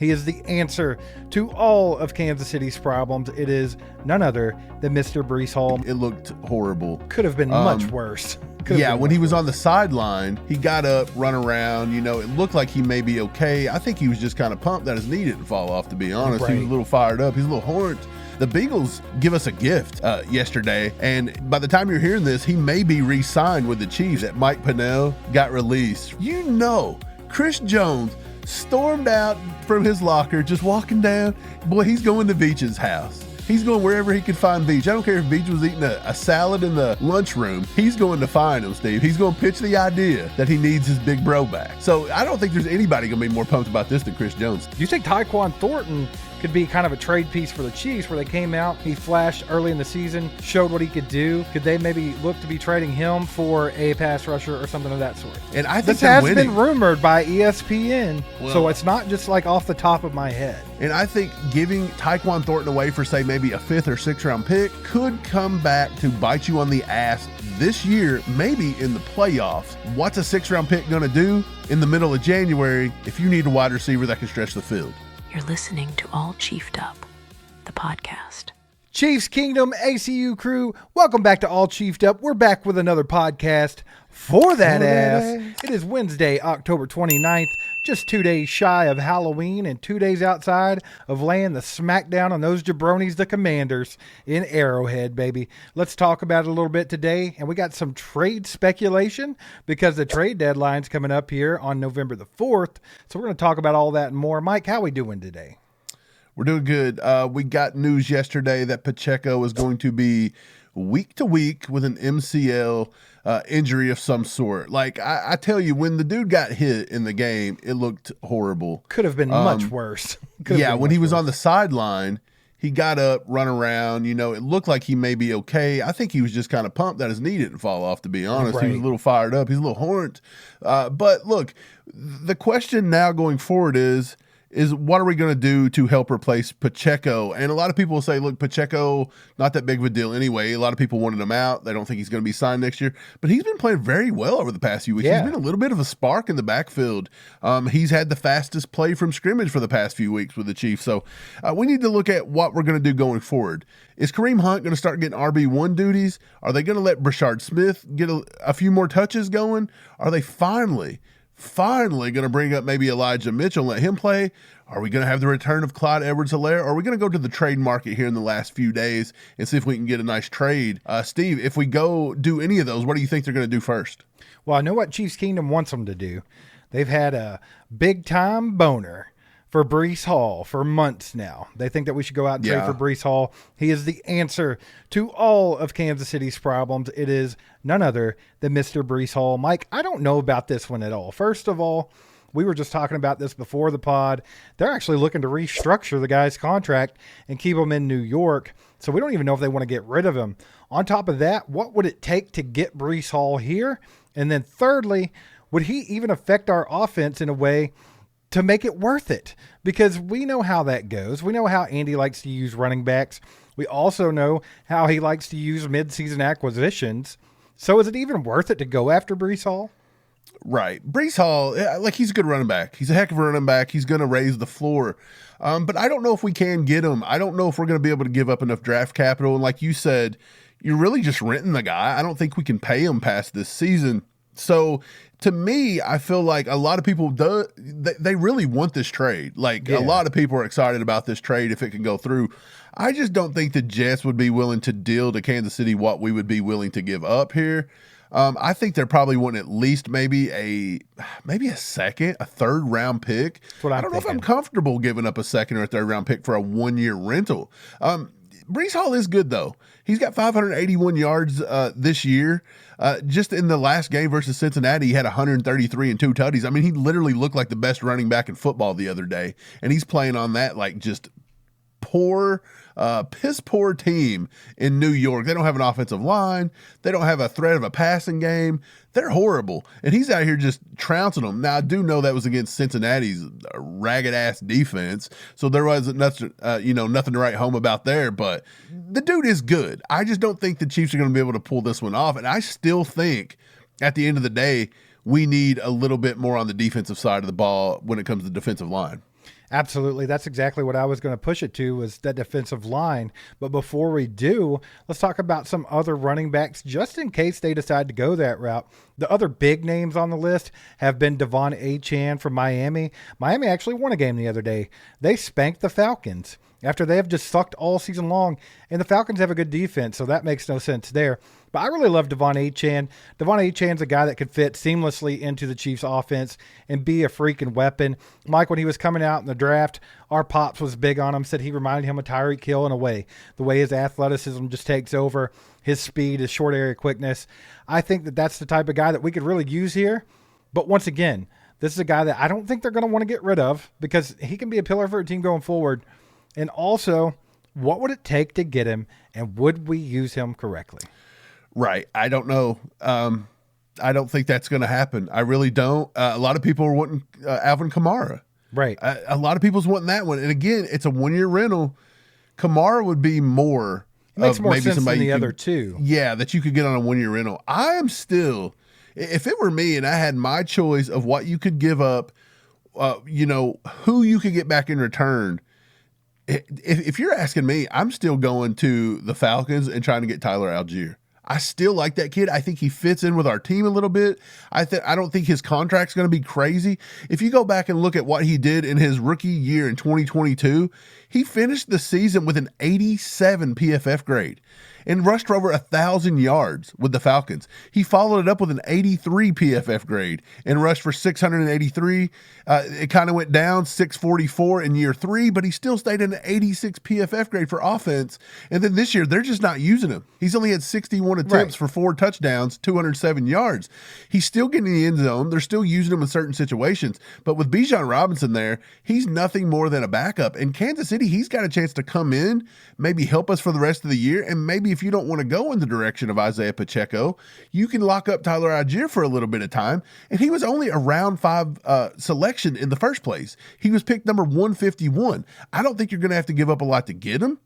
He is the answer to all of Kansas City's problems. It is none other than Mr. Breece Hall. It looked horrible. Could have been much worse. When he was on the sideline, he got up, run around. It looked like he may be okay. I think he was just kind of pumped that his knee didn't fall off, to be honest. Right. He was a little fired up. He's a little horned. The Bengals give us a gift yesterday, and by the time you're hearing this, he may be re-signed with the Chiefs. That Mike Pennel got released. Chris Jones stormed out from his locker, just walking down. Boy, he's going to Beach's house. He's going wherever he could find Beach. I don't care if Beach was eating a salad in the lunchroom. He's going to find him, Steve. He's going to pitch the idea that he needs his big bro back. So I don't think there's anybody going to be more pumped about this than Chris Jones. Do you think Tyquan Thornton could be kind of a trade piece for the Chiefs, where they came out, he flashed early in the season, showed what he could do? Could they maybe look to be trading him for a pass rusher or something of that sort? And I think this has been rumored by ESPN, so it's not just like off the top of my head. And I think giving Tyquan Thornton away for, say, maybe a 5th or 6th round pick could come back to bite you on the ass this year, maybe in the playoffs. What's a 6th round pick going to do in the middle of January if you need a wide receiver that can stretch the field? You're listening to All Chiefed Up, the podcast. Chiefs Kingdom, ACU crew, welcome back to All Chiefed Up. We're back with another podcast for that ass. It is Wednesday, October 29th, just 2 days shy of Halloween and 2 days outside of laying the smackdown on those jabronis, the Commanders, in Arrowhead, baby. Let's talk about it a little bit today, and we got some trade speculation because the trade deadline's coming up here on November the 4th, so we're going to talk about all that and more. Mike, how we doing today? We're doing good. We got news yesterday that Pacheco is going to be week to week with an MCL injury of some sort. Like, I tell you, when the dude got hit in the game, it looked horrible. Could have been much worse. When he was on the sideline, he got up, run around. It looked like he may be okay. I think he was just kind of pumped that his knee didn't fall off, to be honest. Right. He was a little fired up. He's a little horned. But look, the question now going forward is what are we going to do to help replace Pacheco? And a lot of people will say, look, Pacheco, not that big of a deal anyway. A lot of people wanted him out. They don't think he's going to be signed next year. But he's been playing very well over the past few weeks. Yeah. He's been a little bit of a spark in the backfield. He's had the fastest play from scrimmage for the past few weeks with the Chiefs. So we need to look at what we're going to do going forward. Is Kareem Hunt going to start getting RB1 duties? Are they going to let Brashard Smith get a few more touches going? Are they finally going to bring up maybe Elijah Mitchell and let him play? Are we going to have the return of Clyde Edwards-Helaire? Or are we going to go to the trade market here in the last few days and see if we can get a nice trade? Steve, if we go do any of those, what do you think they're going to do first? Well, I know what Chiefs Kingdom wants them to do. They've had a big-time boner for Breece Hall for months now. They think that we should go out and trade for Breece Hall. He is the answer to all of Kansas City's problems. It is none other than Mr. Breece Hall. Mike, I don't know about this one at all. First of all, we were just talking about this before the pod. They're actually looking to restructure the guy's contract and keep him in New York. So we don't even know if they want to get rid of him. On top of that, what would it take to get Breece Hall here? And then thirdly, would he even affect our offense in a way to make it worth it? Because we know how that goes. We know how Andy likes to use running backs. We also know how he likes to use midseason acquisitions. So is it even worth it to go after Breece Hall? Right. Breece Hall, he's a good running back. He's a heck of a running back. He's going to raise the floor. But I don't know if we can get him. I don't know if we're going to be able to give up enough draft capital. And like you said, you're really just renting the guy. I don't think we can pay him past this season. So to me, I feel like a lot of people they really want this trade. A lot of people are excited about this trade if it can go through. I just don't think the Jets would be willing to deal to Kansas City what we would be willing to give up here. I think they're probably wanting at least maybe a second, a third round pick. I don't know if I'm comfortable giving up a second or a third round pick for a 1-year rental. Breece Hall is good, though. He's got 581 yards this year. Just in the last game versus Cincinnati, he had 133 and 2 tutties. I mean, he literally looked like the best running back in football the other day, and he's playing on that just piss poor team in New York. They don't have an offensive line. They don't have a threat of a passing game. They're horrible. And he's out here just trouncing them. Now, I do know that was against Cincinnati's ragged-ass defense, so there wasn't nothing to write home about there, but the dude is good. I just don't think the Chiefs are going to be able to pull this one off, and I still think at the end of the day, we need a little bit more on the defensive side of the ball when it comes to defensive line. Absolutely. That's exactly what I was going to push it to, was that defensive line. But before we do, let's talk about some other running backs just in case they decide to go that route. The other big names on the list have been Devon Achane from Miami. Miami actually won a game the other day. They spanked the Falcons after they have just sucked all season long, and the Falcons have a good defense, so that makes no sense there. But I really love Devon Achane. Devon Achane's a guy that could fit seamlessly into the Chiefs' offense and be a freaking weapon. Mike, when he was coming out in the draft, our Pops was big on him, said he reminded him of Tyreek Hill in a way. The way his athleticism just takes over, his speed, his short area quickness. I think that that's the type of guy that we could really use here. But once again, this is a guy that I don't think they're going to want to get rid of because he can be a pillar for a team going forward. And also, what would it take to get him, and would we use him correctly? Right. I don't know. I don't think that's going to happen. I really don't. A lot of people are wanting Alvin Kamara. Right. A lot of people's wanting that one. And again, it's a 1-year rental. Kamara would be more. It makes more sense than the other two. Yeah, that you could get on a 1-year rental. I am still, if it were me and I had my choice of what you could give up, who you could get back in return. If you're asking me, I'm still going to the Falcons and trying to get Tyler Algier. I still like that kid. I think he fits in with our team a little bit. I don't think his contract's going to be crazy. If you go back and look at what he did in his rookie year in 2022, he finished the season with an 87 PFF grade and rushed for over 1,000 yards with the Falcons. He followed it up with an 83 PFF grade and rushed for 683. It kind of went down 644 in year 3, but he still stayed in an 86 PFF grade for offense. And then this year, they're just not using him. He's only had 61 attempts for 4 touchdowns, 207 yards. He's still getting in the end zone. They're still using him in certain situations. But with Bijan Robinson there, he's nothing more than a backup. In Kansas City, he's got a chance to come in, maybe help us for the rest of the year, and maybe if you don't want to go in the direction of Isiah Pacheco, you can lock up Tyler Algier for a little bit of time. And he was only a round 5 selection in the first place. He was picked number 151. I don't think you're going to have to give up a lot to get him.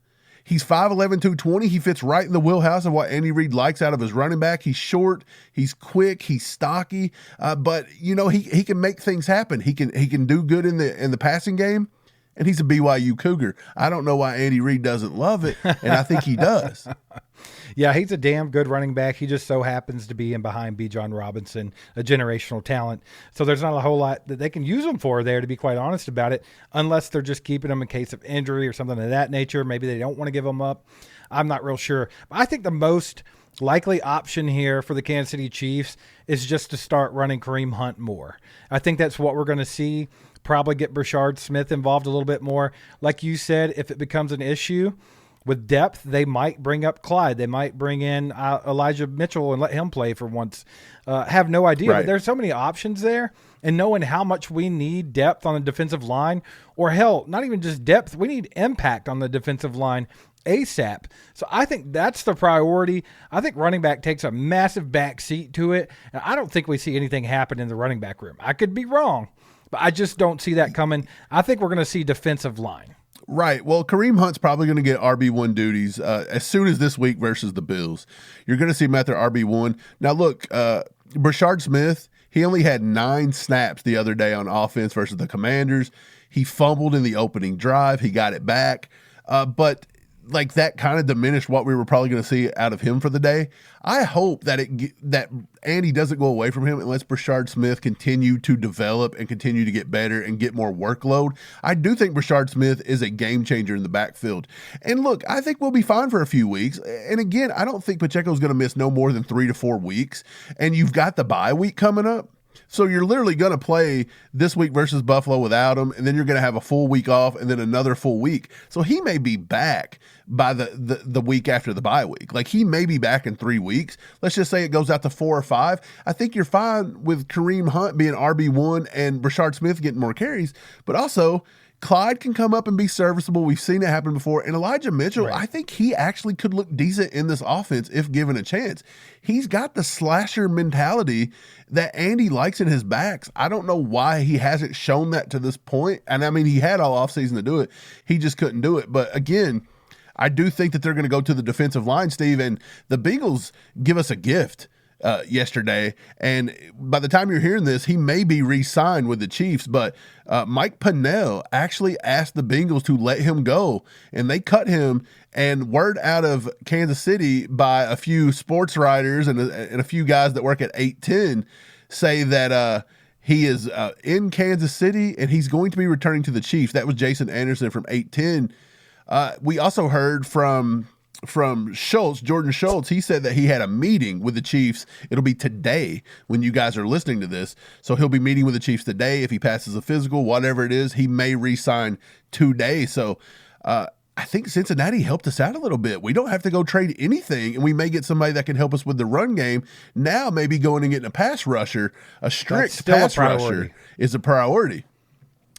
He's 5'11", 220. He fits right in the wheelhouse of what Andy Reid likes out of his running back. He's short, he's quick, he's stocky, but he can make things happen. He can do good in the passing game. And he's a BYU Cougar. I don't know why Andy Reid doesn't love it, and I think he does. Yeah, he's a damn good running back. He just so happens to be in behind Bijan Robinson, a generational talent. So there's not a whole lot that they can use him for there, to be quite honest about it, unless they're just keeping him in case of injury or something of that nature. Maybe they don't want to give him up. I'm not real sure. But I think the most likely option here for the Kansas City Chiefs is just to start running Kareem Hunt more. I think that's what we're going to see. Probably get Rashard Smith involved a little bit more. Like you said, if it becomes an issue with depth, they might bring up Clyde. They might bring in Elijah Mitchell and let him play for once. Have no idea. Right. But there's so many options there. And knowing how much we need depth on the defensive line, or hell, not even just depth, we need impact on the defensive line ASAP. So I think that's the priority. I think running back takes a massive back seat to it. And I don't think we see anything happen in the running back room. I could be wrong, but I just don't see that coming. I think we're going to see defensive line. Right. Well, Kareem Hunt's probably going to get RB1 duties as soon as this week versus the Bills. You're going to see him at their RB1. Now, look, Rashard Smith, he only had 9 snaps the other day on offense versus the Commanders. He fumbled in the opening drive. He got it back. But like that kind of diminished what we were probably going to see out of him for the day. I hope that that Andy doesn't go away from him and lets Rashard Smith continue to develop and continue to get better and get more workload. I do think Rashard Smith is a game changer in the backfield. And look, I think we'll be fine for a few weeks. And again, I don't think Pacheco's going to miss no more than 3 to 4 weeks. And you've got the bye week coming up. So you're literally going to play this week versus Buffalo without him, and then you're going to have a full week off and then another full week. So he may be back by the week after the bye week. Like he may be back in 3 weeks. Let's just say it goes out to 4 or 5. I think you're fine with Kareem Hunt being RB1 and Rashard Smith getting more carries, but also Clyde can come up and be serviceable. We've seen it happen before. And Elijah Mitchell, right. I think he actually could look decent in this offense if given a chance. He's got the slasher mentality that Andy likes in his backs. I don't know why he hasn't shown that to this point. And I mean, he had all offseason to do it. He just couldn't do it. But again, I do think that they're going to go to the defensive line, Steve, and the Bengals give us a gift. yesterday. And by the time you're hearing this, he may be re-signed with the Chiefs. But Mike Pennel actually asked the Bengals to let him go, and they cut him. And word out of Kansas City by a few sports writers and a few guys that work at 810 say that he is in Kansas City and he's going to be returning to the Chiefs. That was Jason Anderson from 810. We also heard from Schultz, Jordan Schultz. He said that he had a meeting with the Chiefs. It'll be today when you guys are listening to this. So he'll be meeting with the Chiefs today. If he passes a physical, whatever it is, he may re-sign today. So I think Cincinnati helped us out a little bit. We don't have to go trade anything, and we may get somebody that can help us with the run game. Now maybe going and getting a pass rusher, a strict pass rusher is a priority.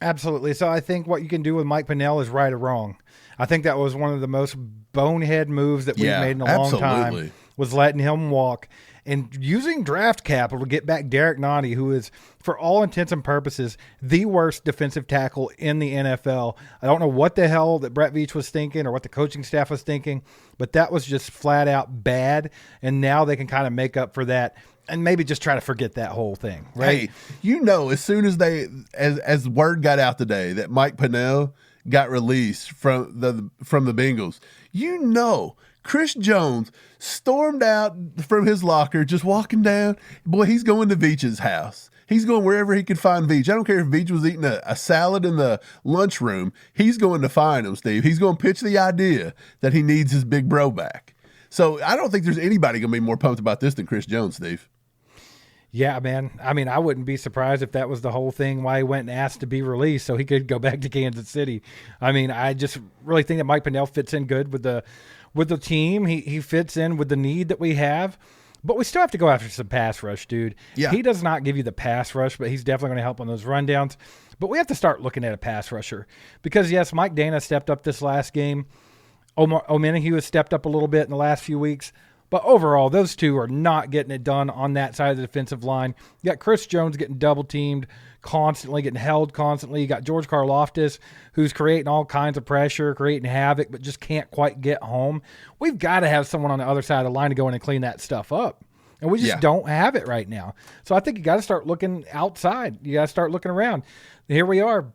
Absolutely. So I think what you can do with Mike Pennel is right or wrong. I think that was one of the most bonehead moves that we've made in a long time, was letting him walk and using draft capital to get back Derek Nottie, who is, for all intents and purposes, the worst defensive tackle in the NFL. I don't know what the hell that Brett Veach was thinking or what the coaching staff was thinking, but that was just flat out bad. And now they can kind of make up for that and maybe just try to forget that whole thing, right? Hey, as soon as as word got out today that Mike Pennel got released from the Bengals, Chris Jones stormed out from his locker, just walking down. Boy, he's going to Veach's house. He's going wherever he could find Veach. I don't care if Veach was eating a salad in the lunchroom. He's going to find him, Steve. He's going to pitch the idea that he needs his big bro back. So I don't think there's anybody going to be more pumped about this than Chris Jones, Steve. Yeah, man. I mean, I wouldn't be surprised if that was the whole thing why he went and asked to be released so he could go back to Kansas City. I mean, I just really think that Mike Pennel fits in good with the team. He fits in with the need that we have. But we still have to go after some pass rush, dude. Yeah. He does not give you the pass rush, but he's definitely going to help on those rundowns. But we have to start looking at a pass rusher. Because, yes, Mike Dana stepped up this last game. Omenihu has stepped up a little bit in the last few weeks. But overall, those two are not getting it done on that side of the defensive line. You got Chris Jones getting double-teamed constantly, getting held constantly. You got George Karlaftis, who's creating all kinds of pressure, creating havoc, but just can't quite get home. We've got to have someone on the other side of the line to go in and clean that stuff up. And we just don't have it right now. So I think you got to start looking outside. You got to start looking around. Here we are,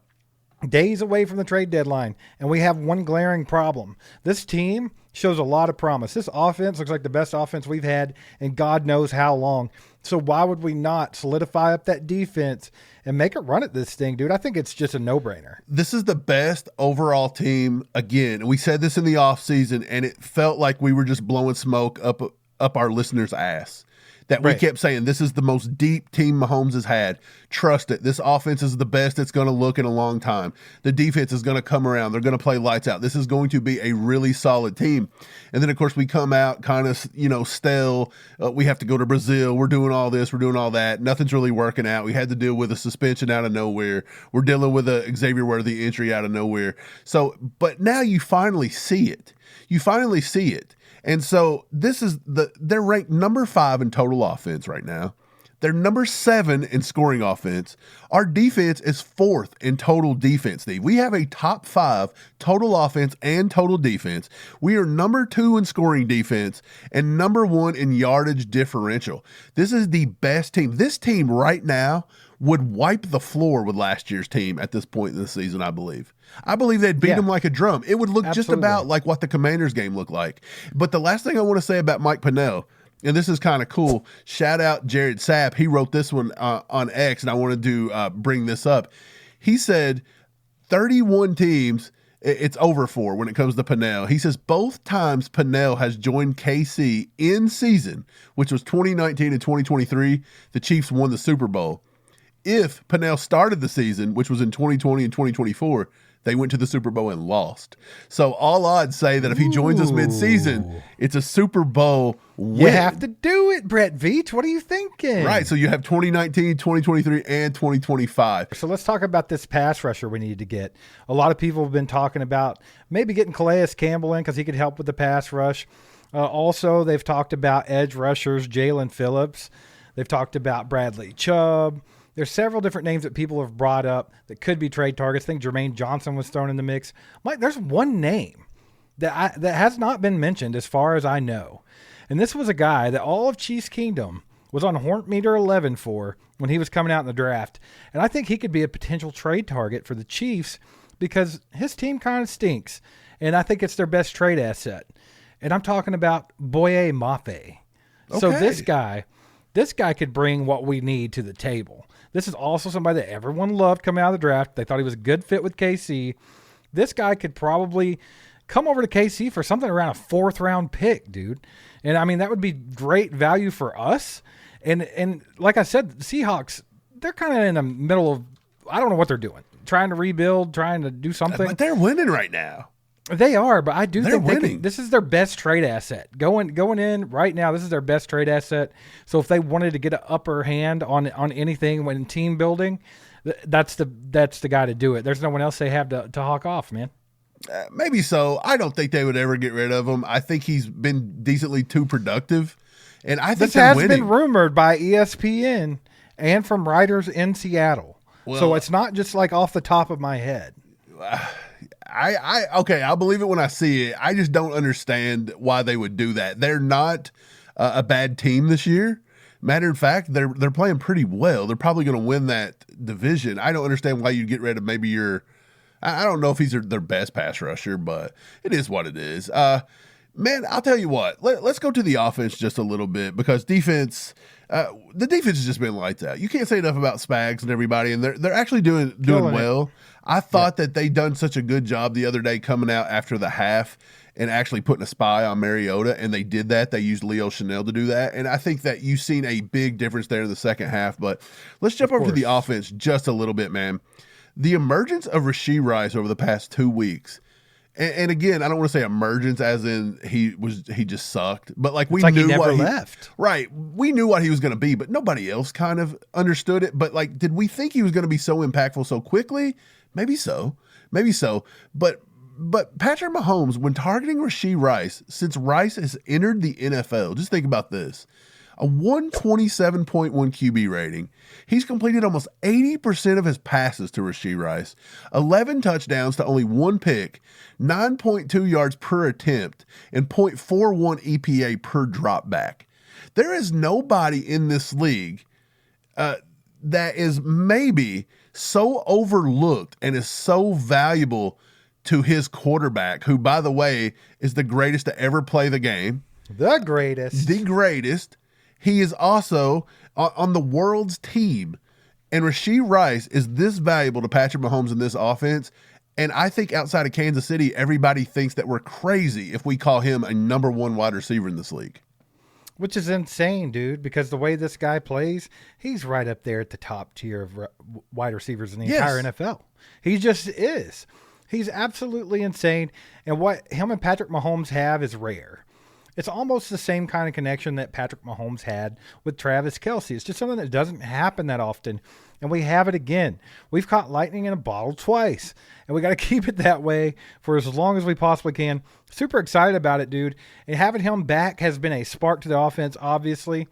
days away from the trade deadline, and we have one glaring problem. This team shows a lot of promise. This offense looks like the best offense we've had in God knows how long. So why would we not solidify up that defense and make a run at this thing, dude? I think it's just a no-brainer. This is the best overall team, again. We said this in the offseason, and it felt like we were just blowing smoke up our listeners' ass. That we kept saying, this is the most deep team Mahomes has had. Trust it. This offense is the best it's going to look in a long time. The defense is going to come around. They're going to play lights out. This is going to be a really solid team. And then, of course, we come out kind of, stale. We have to go to Brazil. We're doing all this. We're doing all that. Nothing's really working out. We had to deal with a suspension out of nowhere. We're dealing with a Xavier Worthy injury out of nowhere. So, but now you finally see it. And so they're ranked number 5 in total offense right now. They're number 7 in scoring offense. Our defense is 4th in total defense, Steve. We have a top 5 total offense and total defense. We are number 2 in scoring defense and number 1 in yardage differential. This is the best team. This team right now would wipe the floor with last year's team at this point in the season, I believe. I believe they'd beat them like a drum. It would look just about like what the Commanders game looked like. But the last thing I want to say about Mike Pennel, and this is kind of cool, shout out Jared Sapp. He wrote this one on X, and I wanted to bring this up. He said 31 teams it's over for when it comes to Pennel. He says both times Pennel has joined KC in season, which was 2019 and 2023, the Chiefs won the Super Bowl. If Pennel started the season, which was in 2020 and 2024, they went to the Super Bowl and lost. So all odds say that if he joins us mid-season, it's a Super Bowl win. You have to do it, Brett Veach. What are you thinking? Right, so you have 2019, 2023, and 2025. So let's talk about this pass rusher we need to get. A lot of people have been talking about maybe getting Calais Campbell in because he could help with the pass rush. Also, they've talked about edge rushers, Jalen Phillips. They've talked about Bradley Chubb. There's several different names that people have brought up that could be trade targets. I think Jermaine Johnson was thrown in the mix. Mike, there's one name that has not been mentioned as far as I know. And this was a guy that all of Chiefs Kingdom was on Horn Meter 11 for when he was coming out in the draft. And I think he could be a potential trade target for the Chiefs because his team kind of stinks. And I think it's their best trade asset. And I'm talking about Boye Mafe. Okay. So this guy could bring what we need to the table. This is also somebody that everyone loved coming out of the draft. They thought he was a good fit with KC. This guy could probably come over to KC for something around a 4th-round pick, dude. And, I mean, that would be great value for us. And like I said, the Seahawks, they're kind of in the middle of, I don't know what they're doing, trying to rebuild, trying to do something. But they're winning right now. They are, but I do think winning. This is their best trade asset. Going in right now, this is their best trade asset. So if they wanted to get an upper hand on anything when team building, that's the guy to do it. There's no one else they have to hawk off, man. Maybe so. I don't think they would ever get rid of him. I think he's been decently too productive. And I think this has been rumored by ESPN and from writers in Seattle. Well, so it's not just like off the top of my head. Okay, I'll believe it when I see it. I just don't understand why they would do that. They're not a bad team this year. Matter of fact, they're playing pretty well. They're probably going to win that division. I don't understand why you'd get rid of maybe your – I don't know if he's their best pass rusher, but it is what it is. Man, I'll tell you what. Let's go to the offense just a little bit because defense the defense has just been lights out. You can't say enough about Spags and everybody, and they're actually doing well. I thought that they done such a good job the other day coming out after the half and actually putting a spy on Mariota, and they did that. They used Leo Chanel to do that, and I think that you've seen a big difference there in the second half. But let's jump over to the offense just a little bit, man. The emergence of Rashee Rice over the past 2 weeks, and again, I don't want to say emergence as in he just sucked, but like we knew he never what left. Right, we knew what he was going to be, but nobody else kind of understood it. But like, did we think he was going to be so impactful so quickly? Maybe so. But Patrick Mahomes, when targeting Rashee Rice, since Rice has entered the NFL, just think about this. A 127.1 QB rating. He's completed almost 80% of his passes to Rashee Rice, 11 touchdowns to only 1 pick, 9.2 yards per attempt, and 0.41 EPA per drop back. There is nobody in this league that is maybe so overlooked and is so valuable to his quarterback, who, by the way, is the greatest to ever play the game. The greatest. He is also on the world's team. And Rashee Rice is this valuable to Patrick Mahomes in this offense. And I think outside of Kansas City, everybody thinks that we're crazy if we call him a number 1 wide receiver in this league. Which is insane, dude, because the way this guy plays, he's right up there at the top tier of wide receivers in the entire NFL. He just is. He's absolutely insane. And what him and Patrick Mahomes have is rare. It's almost the same kind of connection that Patrick Mahomes had with Travis Kelce. It's just something that doesn't happen that often, and we have it again. We've caught lightning in a bottle twice, and we got to keep it that way for as long as we possibly can. Super excited about it, dude. And having him back has been a spark to the offense, obviously.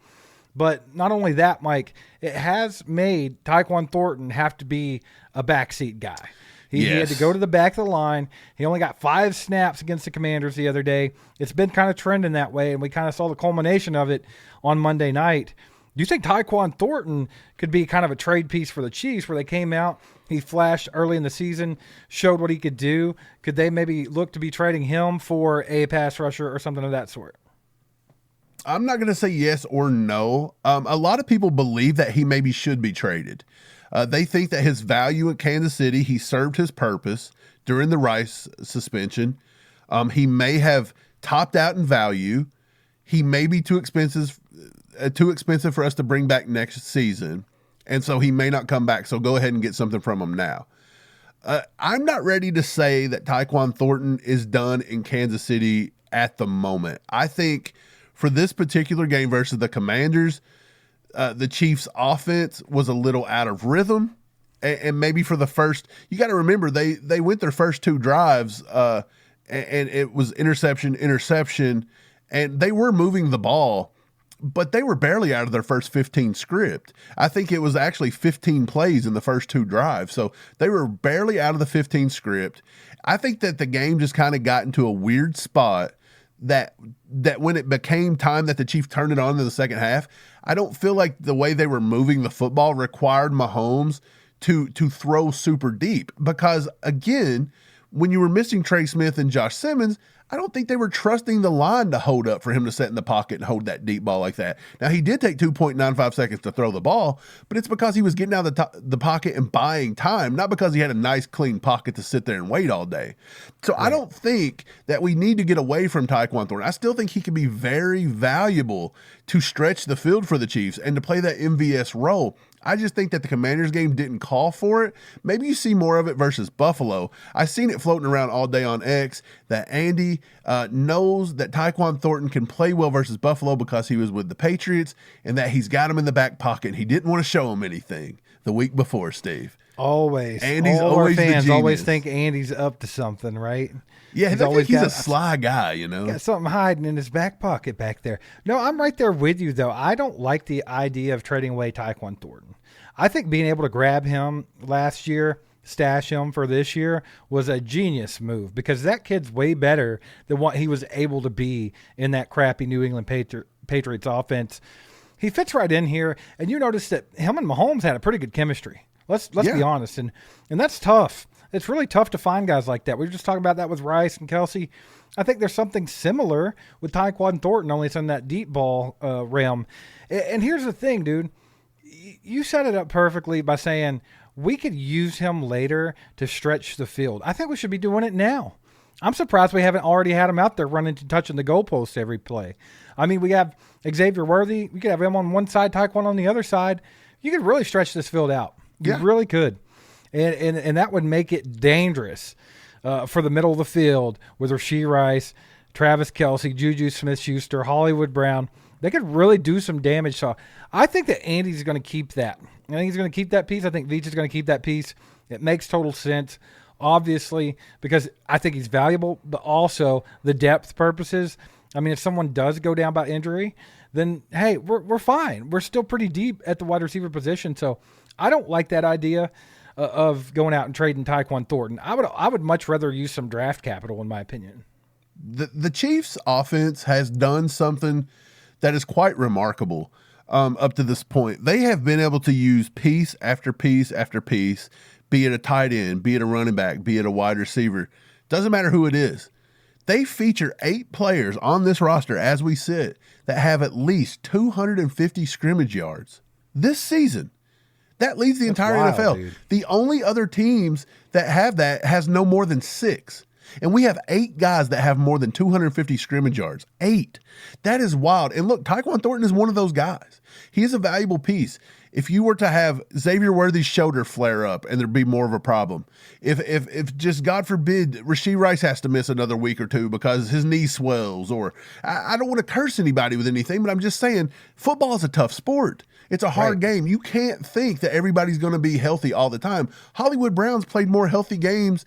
But not only that, Mike, it has made Tyquan Thornton have to be a backseat guy. He had to go to the back of the line. He only got 5 snaps against the Commanders the other day. It's been kind of trending that way, and we kind of saw the culmination of it on Monday night. Do you think Tyquan Thornton could be kind of a trade piece for the Chiefs where they came out, he flashed early in the season, showed what he could do? Could they maybe look to be trading him for a pass rusher or something of that sort? I'm not going to say yes or no. A lot of people believe that he maybe should be traded. They think that his value at Kansas City, he served his purpose during the Rice suspension. He may have topped out in value. He may be too expensive for us to bring back next season, and so he may not come back. So go ahead and get something from him now. I'm not ready to say that Tyquan Thornton is done in Kansas City at the moment. I think for this particular game versus the Commanders, the Chiefs' offense was a little out of rhythm, and maybe for the first, you got to remember they went their first 2 drives, and it was interception, and they were moving the ball, but they were barely out of their first 15 script. I think it was actually 15 plays in the first 2 drives, so they were barely out of the 15 script. I think that the game just kind of got into a weird spot that when it became time that the Chiefs turned it on in the second half, I don't feel like the way they were moving the football required Mahomes to throw super deep. Because, again, when you were missing Trey Smith and Josh Simmons, I don't think they were trusting the line to hold up for him to set in the pocket and hold that deep ball like that. Now, he did take 2.95 seconds to throw the ball, but it's because he was getting out of the pocket and buying time, not because he had a nice, clean pocket to sit there and wait all day. So I don't think that we need to get away from Tyquan Thornton. I still think he can be very valuable to stretch the field for the Chiefs and to play that MVS role. I just think that the Commanders game didn't call for it. Maybe you see more of it versus Buffalo. I've seen it floating around all day on X that Andy knows that Tyquan Thornton can play well versus Buffalo because he was with the Patriots and that he's got him in the back pocket. He didn't want to show him anything the week before, Steve. Always. Andy's all always our fans the always genius. think Andy's up to something, right? Yeah, he's a sly guy, you know. Got something hiding in his back pocket back there. No, I'm right there with you, though. I don't like the idea of trading away Tyquan Thornton. I think being able to grab him last year, stash him for this year, was a genius move because that kid's way better than what he was able to be in that crappy New England Patriots offense. He fits right in here, and you notice that him and Mahomes had a pretty good chemistry. Let's be honest, and that's tough. It's really tough to find guys like that. We were just talking about that with Rice and Kelsey. I think there's something similar with Tyquan Thornton, only it's in that deep ball realm. And here's the thing, dude. You set it up perfectly by saying we could use him later to stretch the field. I think we should be doing it now. I'm surprised we haven't already had him out there running to touching the goalposts every play. I mean, we have Xavier Worthy. We could have him on one side, Tyquan on the other side. You could really stretch this field out. You really could. And that would make it dangerous for the middle of the field with Rashee Rice, Travis Kelce, Juju Smith-Schuster, Hollywood Brown. They could really do some damage. So I think that Andy's going to keep that. I think he's going to keep that piece. I think Veach is going to keep that piece. It makes total sense, obviously, because I think he's valuable, but also the depth purposes. I mean, if someone does go down by injury, then, hey, we're fine. We're still pretty deep at the wide receiver position. So I don't like that idea of going out and trading Tyquan Thornton. I would much rather use some draft capital, in my opinion. The Chiefs' offense has done something that is quite remarkable up to this point. They have been able to use piece after piece after piece, be it a tight end, be it a running back, be it a wide receiver. Doesn't matter who it is. They feature 8 players on this roster as we sit that have at least 250 scrimmage yards this season. That leads the entire NFL. Dude. The only other teams that have that has no more than 6. And we have 8 guys that have more than 250 scrimmage yards. 8. That is wild. And look, Tyquan Thornton is one of those guys. He is a valuable piece. If you were to have Xavier Worthy's shoulder flare up and there'd be more of a problem, if just God forbid Rashee Rice has to miss another week or two because his knee swells, or I don't want to curse anybody with anything, but I'm just saying football is a tough sport. It's a hard game. You can't think that everybody's going to be healthy all the time. Hollywood Brown's played more healthy games.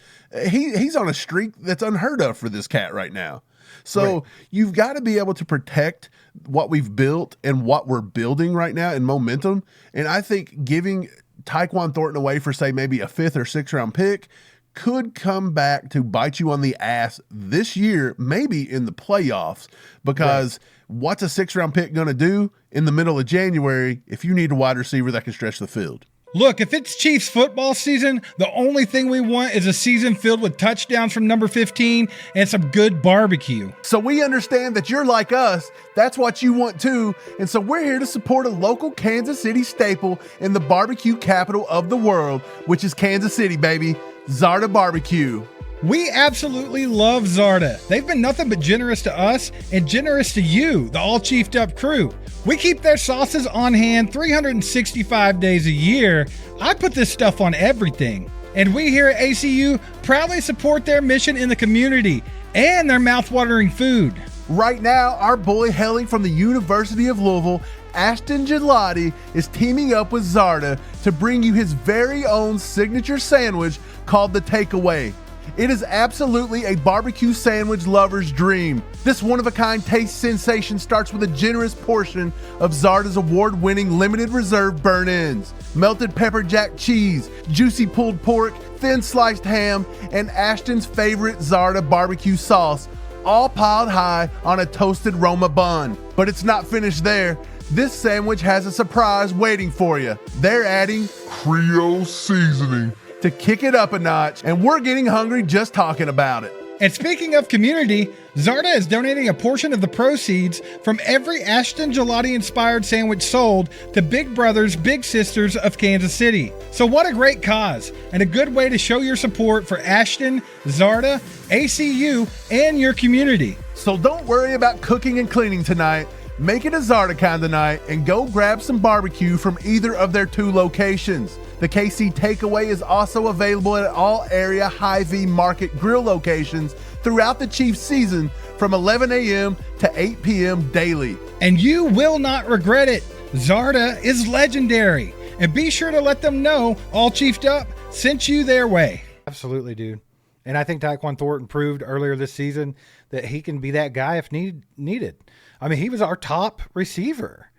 He's on a streak that's unheard of for this cat right now. So you've got to be able to protect what we've built and what we're building right now in momentum. And I think giving Tyquan Thornton away for, say, maybe a 5th or 6th round pick could come back to bite you on the ass this year, maybe in the playoffs, because what's a 6th round pick going to do in the middle of January if you need a wide receiver that can stretch the field? Look, if it's Chiefs football season, the only thing we want is a season filled with touchdowns from number 15 and some good barbecue. So we understand that you're like us. That's what you want too. And so we're here to support a local Kansas City staple in the barbecue capital of the world, which is Kansas City, baby. Zarda BBQ. We absolutely love Zarda. They've been nothing but generous to us and generous to you, the all chiefed up crew. We keep their sauces on hand 365 days a year. I put this stuff on everything. And we here at ACU proudly support their mission in the community and their mouthwatering food. Right now, our boy hailing from the University of Louisville, Ashton Gillotte, is teaming up with Zarda to bring you his very own signature sandwich called the Takeaway. It is absolutely a barbecue sandwich lover's dream. This one-of-a-kind taste sensation starts with a generous portion of Zarda's award-winning limited reserve burnt-ends, melted pepper jack cheese, juicy pulled pork, thin sliced ham, and Ashton's favorite Zarda barbecue sauce, all piled high on a toasted Roma bun. But it's not finished there. This sandwich has a surprise waiting for you. They're adding Creole seasoning to kick it up a notch, and we're getting hungry just talking about it. And speaking of community, Zarda is donating a portion of the proceeds from every Ashton Gillotte-inspired sandwich sold to Big Brothers Big Sisters of Kansas City. So what a great cause, and a good way to show your support for Ashton, Zarda, ACU, and your community. So don't worry about cooking and cleaning tonight. Make it a Zarda kind of night and go grab some barbecue from either of their 2 locations. The KC takeaway is also available at all area Hy-Vee Market grill locations throughout the Chiefs season from 11 a.m. to 8 p.m. daily. And you will not regret it. Zarda is legendary. And be sure to let them know All Chiefed Up sent you their way. Absolutely, dude. And I think Tyquan Thornton proved earlier this season that he can be that guy if needed. I mean, he was our top receiver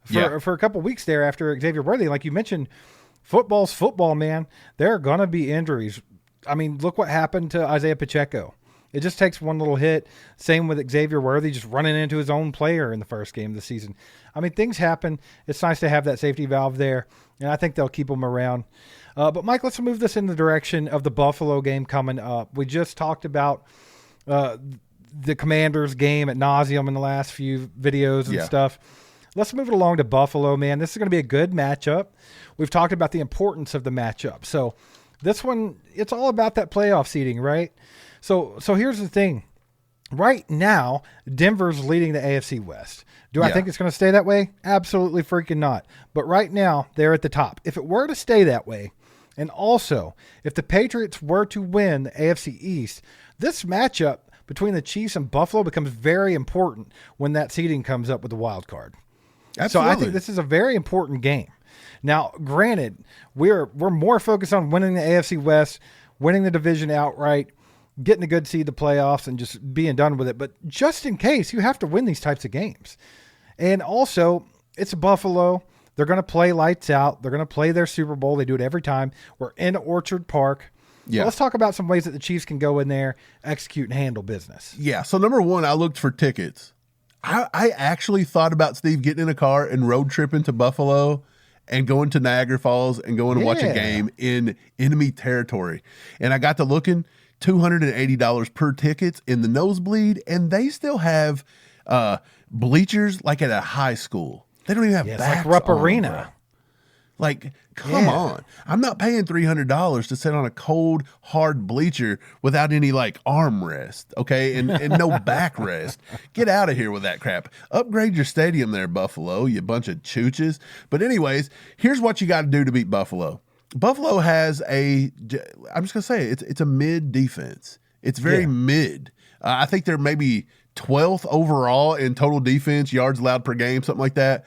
for a couple weeks there after Xavier Worthy. Like you mentioned, football's football, man. There are going to be injuries. I mean, look what happened to Isiah Pacheco. It just takes one little hit. Same with Xavier Worthy just running into his own player in the first game of the season. I mean, things happen. It's nice to have that safety valve there, and I think they'll keep him around. But, Mike, let's move this in the direction of the Buffalo game coming up. We just talked about the Commanders game at nauseum in the last few videos and stuff. Let's move it along to Buffalo, man. This is going to be a good matchup. We've talked about the importance of the matchup. So this one, it's all about that playoff seeding, right? So here's the thing. Right now, Denver's leading the AFC West. Do I think it's going to stay that way? Absolutely freaking not. But right now, they're at the top. If it were to stay that way, and also if the Patriots were to win the AFC East, this matchup between the Chiefs and Buffalo becomes very important when that seeding comes up with the wild card. Absolutely. So I think this is a very important game. Now, granted, we're more focused on winning the AFC West, winning the division outright, getting a good seed to playoffs, and just being done with it. But just in case, you have to win these types of games. And also, it's Buffalo. They're going to play lights out. They're going to play their Super Bowl. They do it every time. We're in Orchard Park. Yeah. So let's talk about some ways that the Chiefs can go in there, execute, and handle business. Yeah. So number one, I looked for tickets. I actually thought about, Steve, getting in a car and road tripping to Buffalo and going to Niagara Falls and going to watch a game in enemy territory. And I got to looking, $280 per tickets in the nosebleed, and they still have bleachers like at a high school. They don't even have backs like Rupp on, Arena. bro. Like, come on. I'm not paying $300 to sit on a cold, hard bleacher without any, like, armrest, okay, and no backrest. Get out of here with that crap. Upgrade your stadium there, Buffalo, you bunch of chooches. But anyways, here's what you got to do to beat Buffalo. Buffalo has I'm just going to say it, it's a mid defense. It's very mid. I think they're maybe 12th overall in total defense, yards allowed per game, something like that.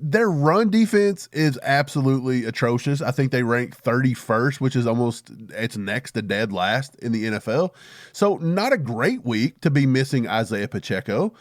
Their run defense is absolutely atrocious. I think they rank 31st, which is it's next to dead last in the NFL. So not a great week to be missing Isiah Pacheco.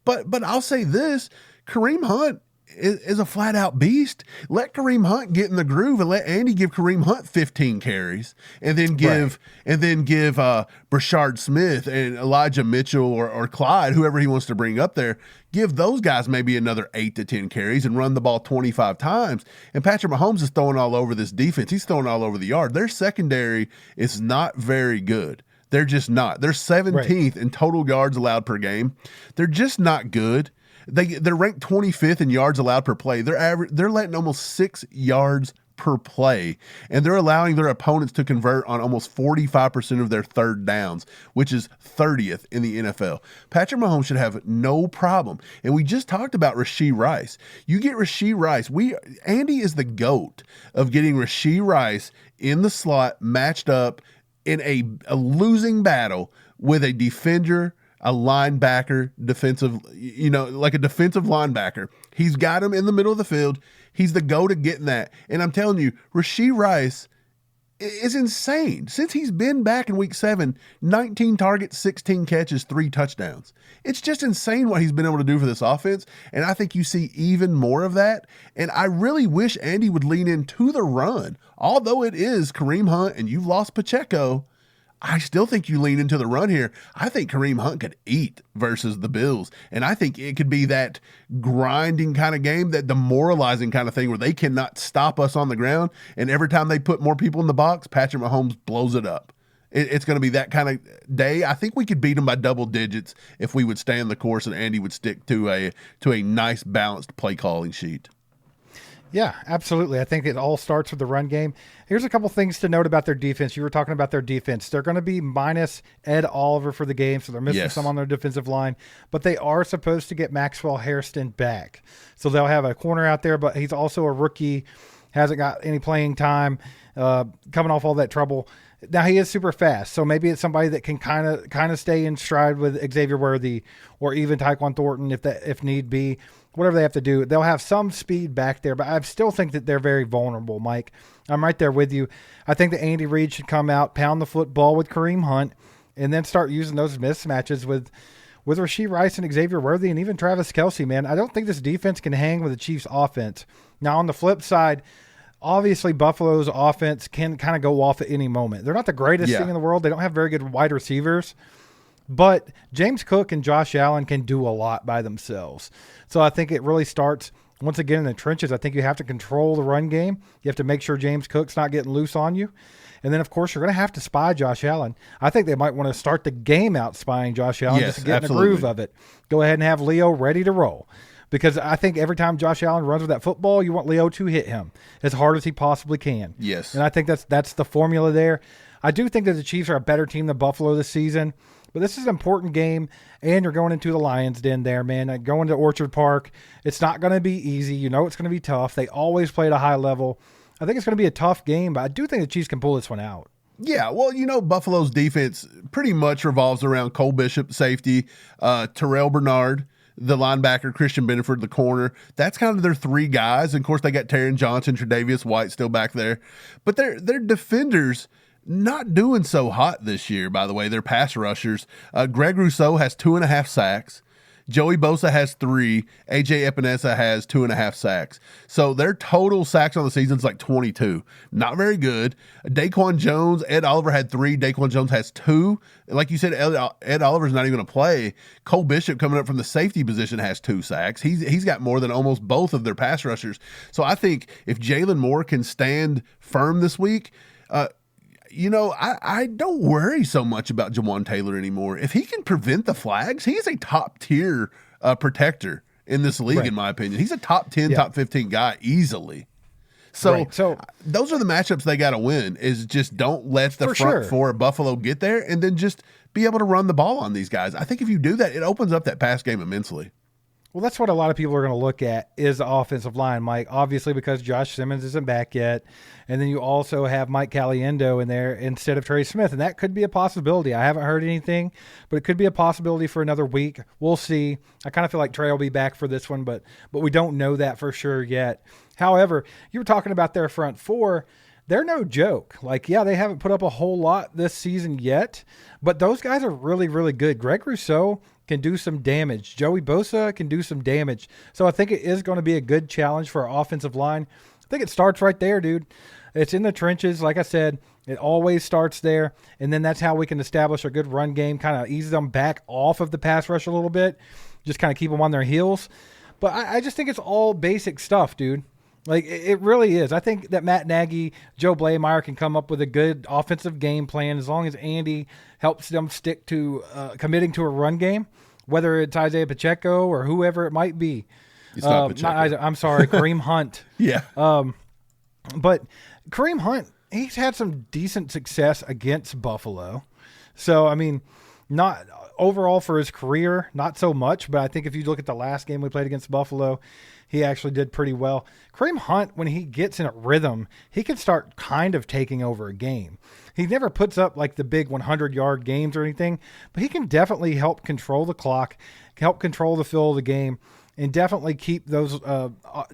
But I'll say this, Kareem Hunt is a flat out beast. Let Kareem Hunt get in the groove and let Andy give Kareem Hunt 15 carries and then give Brashard Smith and Elijah Mitchell or Clyde, whoever he wants to bring up there, give those guys maybe another 8 to 10 carries and run the ball 25 times. And Patrick Mahomes is throwing all over this defense. He's throwing all over the yard. Their secondary is not very good. They're just not. They're 17th in total yards allowed per game. They're just not good. They're ranked 25th in yards allowed per play. They're letting almost 6 yards per play, and they're allowing their opponents to convert on almost 45% of their third downs, which is 30th in the NFL. Patrick Mahomes should have no problem. And we just talked about Rashee Rice. You get Rashee Rice. Andy is the GOAT of getting Rashee Rice in the slot matched up in a losing battle with a defender, a linebacker, like a defensive linebacker. He's got him in the middle of the field. He's the GOAT at getting that. And I'm telling you, Rashee Rice is insane. Since he's been back in week 7, 19 targets, 16 catches, 3 touchdowns. It's just insane what he's been able to do for this offense. And I think you see even more of that. And I really wish Andy would lean into the run. Although it is Kareem Hunt and you've lost Pacheco, I still think you lean into the run here. I think Kareem Hunt could eat versus the Bills. And I think it could be that grinding kind of game, that demoralizing kind of thing where they cannot stop us on the ground. And every time they put more people in the box, Patrick Mahomes blows it up. It's going to be that kind of day. I think we could beat them by double digits if we would stay on the course and Andy would stick to a nice balanced play calling sheet. Yeah, absolutely. I think it all starts with the run game. Here's a couple things to note about their defense. You were talking about their defense. They're going to be minus Ed Oliver for the game, so they're missing some on their defensive line. But they are supposed to get Maxwell Hairston back. So they'll have a corner out there, but he's also a rookie, hasn't got any playing time, coming off all that trouble. Now, he is super fast, so maybe it's somebody that can kind of stay in stride with Xavier Worthy or even Tyquan Thornton if need be. Whatever they have to do, they'll have some speed back there, but I still think that they're very vulnerable, Mike. I'm right there with you. I think that Andy Reid should come out, pound the football with Kareem Hunt, and then start using those mismatches with Rashee Rice and Xavier Worthy and even Travis Kelce, man. I don't think this defense can hang with the Chiefs' offense. Now, on the flip side, obviously Buffalo's offense can kind of go off at any moment. They're not the greatest thing in the world. They don't have very good wide receivers. But James Cook and Josh Allen can do a lot by themselves. So I think it really starts, once again, in the trenches. I think you have to control the run game. You have to make sure James Cook's not getting loose on you. And then, of course, you're going to have to spy Josh Allen. I think they might want to start the game out spying Josh Allen just to get in the groove of it. Go ahead and have Leo ready to roll. Because I think every time Josh Allen runs with that football, you want Leo to hit him as hard as he possibly can. Yes. And I think that's the formula there. I do think that the Chiefs are a better team than Buffalo this season. But this is an important game, and you're going into the Lions' Den there, man. Going to Orchard Park, it's not going to be easy. You know it's going to be tough. They always play at a high level. I think it's going to be a tough game, but I do think the Chiefs can pull this one out. Yeah, well, Buffalo's defense pretty much revolves around Cole Bishop, safety, Terrell Bernard, the linebacker, Christian Benford, the corner. That's kind of their three guys. And of course, they got Taron Johnson, Tre'Davious White still back there. But their defenders not doing so hot this year, by the way. They're pass rushers. Greg Rousseau has 2.5 sacks. Joey Bosa has 3. AJ Epinesa has 2.5 sacks. So their total sacks on the season is like 22. Not very good. Daquan Jones, Ed Oliver had 3. Daquan Jones has 2. Like you said, Ed Oliver's not even going to play. Cole Bishop, coming up from the safety position, has 2 sacks. He's got more than almost both of their pass rushers. So I think if Jalen Moore can stand firm this week, I don't worry so much about Jawan Taylor anymore. If he can prevent the flags, he is a top-tier protector in this league, in my opinion. He's a top 10, top 15 guy easily. So those are the matchups they got to win, is just don't let the front four of Buffalo get there, and then just be able to run the ball on these guys. I think if you do that, it opens up that pass game immensely. Well, that's what a lot of people are going to look at is the offensive line, Mike, obviously because Josh Simmons isn't back yet. And then you also have Mike Caliendo in there instead of Trey Smith. And that could be a possibility. I haven't heard anything, but it could be a possibility for another week. We'll see. I kind of feel like Trey will be back for this one, but we don't know that for sure yet. However, you were talking about their front four. They're no joke. They haven't put up a whole lot this season yet, but those guys are really, really good. Greg Rousseau can do some damage. Joey Bosa can do some damage. So I think it is going to be a good challenge for our offensive line. I think it starts right there, dude. It's in the trenches. Like I said, it always starts there. And then that's how we can establish a good run game, kind of ease them back off of the pass rush a little bit, just kind of keep them on their heels. But I just think it's all basic stuff, dude. It really is. I think that Matt Nagy, Joe Blameyer can come up with a good offensive game plan as long as Andy helps them stick to committing to a run game, whether it's Isiah Pacheco or whoever it might be. It's not Pacheco. I'm sorry, Kareem Hunt. Yeah. But Kareem Hunt, he's had some decent success against Buffalo. So, I mean, not overall for his career, not so much. But I think if you look at the last game we played against Buffalo, he actually did pretty well. Kareem Hunt, when he gets in a rhythm, he can start kind of taking over a game. He never puts up like the big 100-yard games or anything, but he can definitely help control the clock, help control the flow of the game, and definitely keep those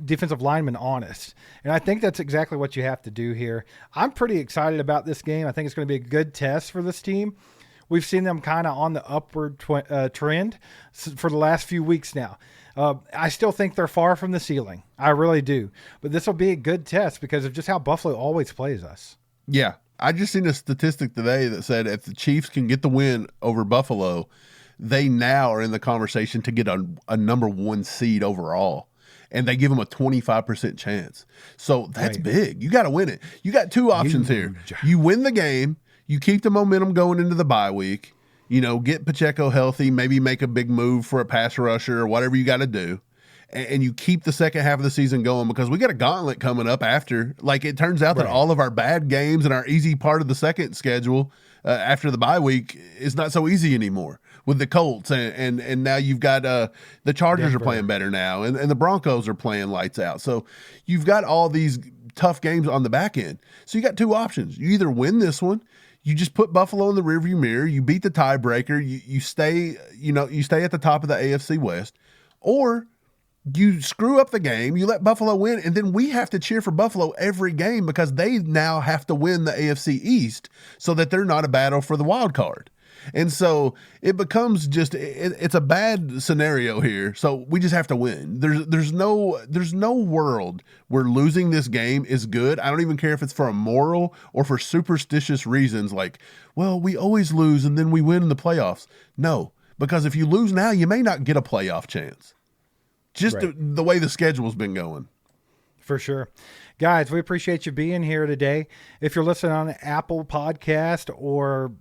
defensive linemen honest. And I think that's exactly what you have to do here. I'm pretty excited about this game. I think it's going to be a good test for this team. We've seen them kind of on the upward trend for the last few weeks now. I still think they're far from the ceiling. I really do. But this will be a good test because of just how Buffalo always plays us. Yeah, I just seen a statistic today that said if the Chiefs can get the win over Buffalo, they now are in the conversation to get a number 1 seed overall. And they give them a 25% chance. So that's big. You got to win it. You got 2 options here. You win the game. You keep the momentum going into the bye week. Get Pacheco healthy, maybe make a big move for a pass rusher or whatever you got to do. And you keep the second half of the season going because we got a gauntlet coming up after. Like, it turns out that all of our bad games and our easy part of the second schedule after the bye week is not so easy anymore with the Colts. And now you've got the Chargers are playing better now, and the Broncos are playing lights out. So you've got all these tough games on the back end. So you got 2 options. You either win this one, you just put Buffalo in the rearview mirror, you beat the tiebreaker, you stay at the top of the AFC West, or you screw up the game, you let Buffalo win, and then we have to cheer for Buffalo every game because they now have to win the AFC East so that they're not a battle for the wild card. And so it becomes it's a bad scenario here. So we just have to win. There's no world where losing this game is good. I don't even care if it's for a moral or for superstitious reasons like, well, we always lose and then we win in the playoffs. No, because if you lose now, you may not get a playoff chance. Just the way the schedule's been going. For sure. Guys, we appreciate you being here today. If you're listening on Apple Podcast or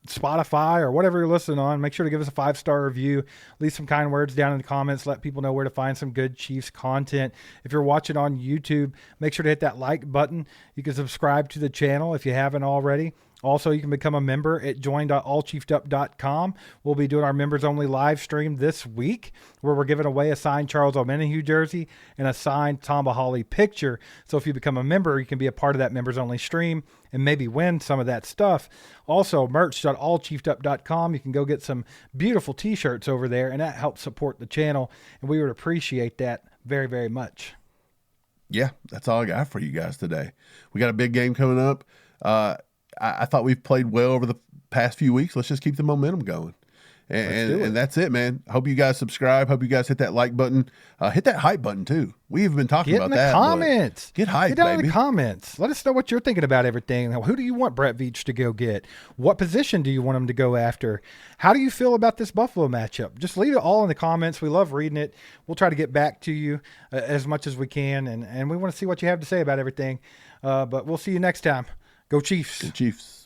Spotify or whatever you're listening on, make sure to give us a 5-star review. Leave some kind words down in the comments. Let people know where to find some good Chiefs content. If you're watching on YouTube, make sure to hit that like button. You can subscribe to the channel if you haven't already. Also, you can become a member at join.allchiefedup.com. We'll be doing our members-only live stream this week where we're giving away a signed Charles Omenihu jersey and a signed Tamba Hawley picture. So if you become a member, you can be a part of that members-only stream and maybe win some of that stuff. Also, merch.allchiefedup.com. You can go get some beautiful T-shirts over there, and that helps support the channel, and we would appreciate that very, very much. Yeah, that's all I got for you guys today. We got a big game coming up. I thought we've played well over the past few weeks. Let's just keep the momentum going. And that's it, man. Hope you guys subscribe. Hope you guys hit that like button. Hit that hype button, too. We have been talking about that. Get in the comments. Get hype, Get down baby. in the comments. Let us know what you're thinking about everything. Who do you want Brett Veach to go get? What position do you want him to go after? How do you feel about this Buffalo matchup? Just leave it all in the comments. We love reading it. We'll try to get back to you as much as we can. And we want to see what you have to say about everything. But we'll see you next time. Go Chiefs. Go Chiefs.